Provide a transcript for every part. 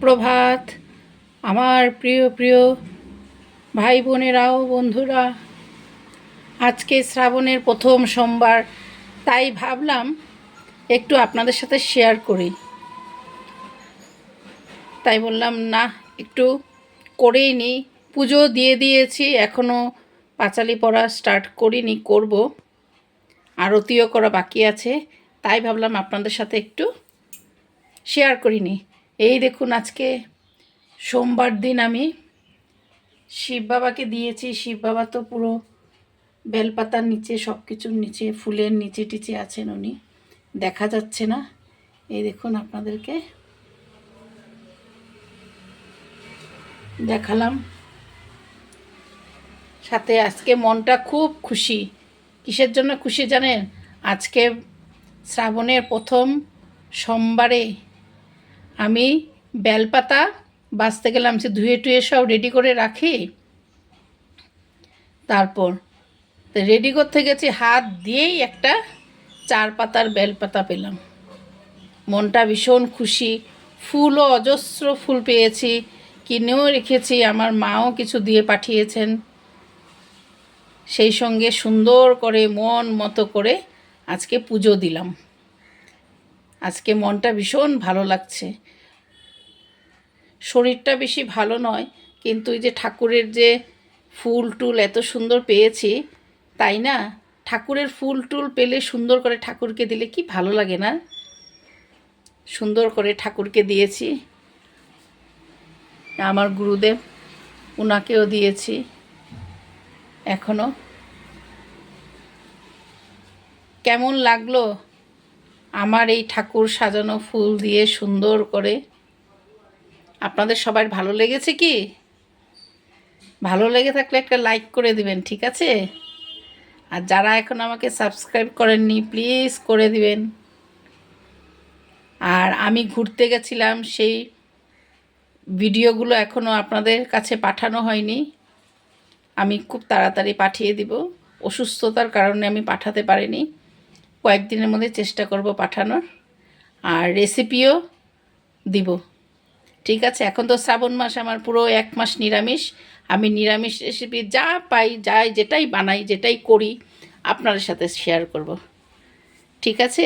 সুপ্রভাত আমার প্রিয় প্রিয় ভাই বোনেরাও বন্ধুরা। আজকে শ্রাবণের প্রথম সোমবার, তাই ভাবলাম একটু আপনাদের সাথে শেয়ার করি। তাই বললাম না, একটু করেই নিই। পুজো দিয়ে দিয়েছি, এখনও পাঁচালি পড়া স্টার্ট করিনি, করব। আরতিও করা বাকি আছে, তাই ভাবলাম আপনাদের সাথে একটু শেয়ার করিনি। এই দেখুন, আজকে সোমবার দিন আমি শিব বাবাকে দিয়েছি। শিব বাবা তো পুরো বেলপাতার নিচে, সব কিছুর নিচে, ফুলের নিচে টিচে আছেন উনি, দেখা যাচ্ছে না। এই দেখুন, আপনাদেরকে দেখালাম। সাথে আজকে মনটা খুব খুশি। কিসের জন্য খুশি জানেন? আজকে শ্রাবণের প্রথম সোমবারে আমি বেলপাতা বাছতে গেলাম, যে ধুয়ে টুয়ে সব রেডি করে রাখি। তারপর রেডি করতে গেছি, হাত দিয়েই একটা 4 পাতার বেলপাতা পেলাম। মনটা ভীষণ খুশি। ফুলও অজস্র ফুল পেয়েছি, কিনেও রেখেছি, আমার মাও কিছু দিয়ে পাঠিয়েছেন। সেই সঙ্গে সুন্দর করে মন মতো করে আজকে পুজো দিলাম। আজকে মনটা ভীষণ ভালো লাগছে। শরীরটা বেশি ভালো নয়, কিন্তু এই যে ঠাকুরের যে ফুল টুল এত সুন্দর পেয়েছি, তাই না? ঠাকুরের ফুল টুল পেলে সুন্দর করে ঠাকুরকে দিলে কি ভালো লাগে না? সুন্দর করে ঠাকুরকে দিয়েছি। আমার গুরুদেব, ওনাকেও দিয়েছি। এখনও কেমন লাগলো আমার এই ঠাকুর সাজানো ফুল দিয়ে সুন্দর করে? আপনাদের সবার ভালো লেগেছে কি? ভালো লেগে থাকলে একটা লাইক করে দিবেন, ঠিক আছে? আর যারা এখন আমাকে সাবস্ক্রাইব করেননি, প্লিজ করে দিবেন। আর আমি ঘুরতে গেছিলাম, সেই ভিডিওগুলো এখনও আপনাদের কাছে পাঠানো হয়নি। আমি খুব তাড়াতাড়ি পাঠিয়ে দিব। অসুস্থতার কারণে আমি পাঠাতে পারিনি, কয়েকদিনের মধ্যে চেষ্টা করব পাঠানোর। আর রেসিপিও দিব, ঠিক আছে? এখন তো শ্রাবণ মাস, আমার পুরো 1 মাস নিরামিষ। আমি নিরামিষ রেসিপি যা পাই, যাই, যেটাই বানাই, যেটাই করি, আপনাদের সাথে শেয়ার করব। ঠিক আছে,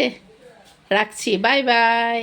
রাখছি। Bye bye.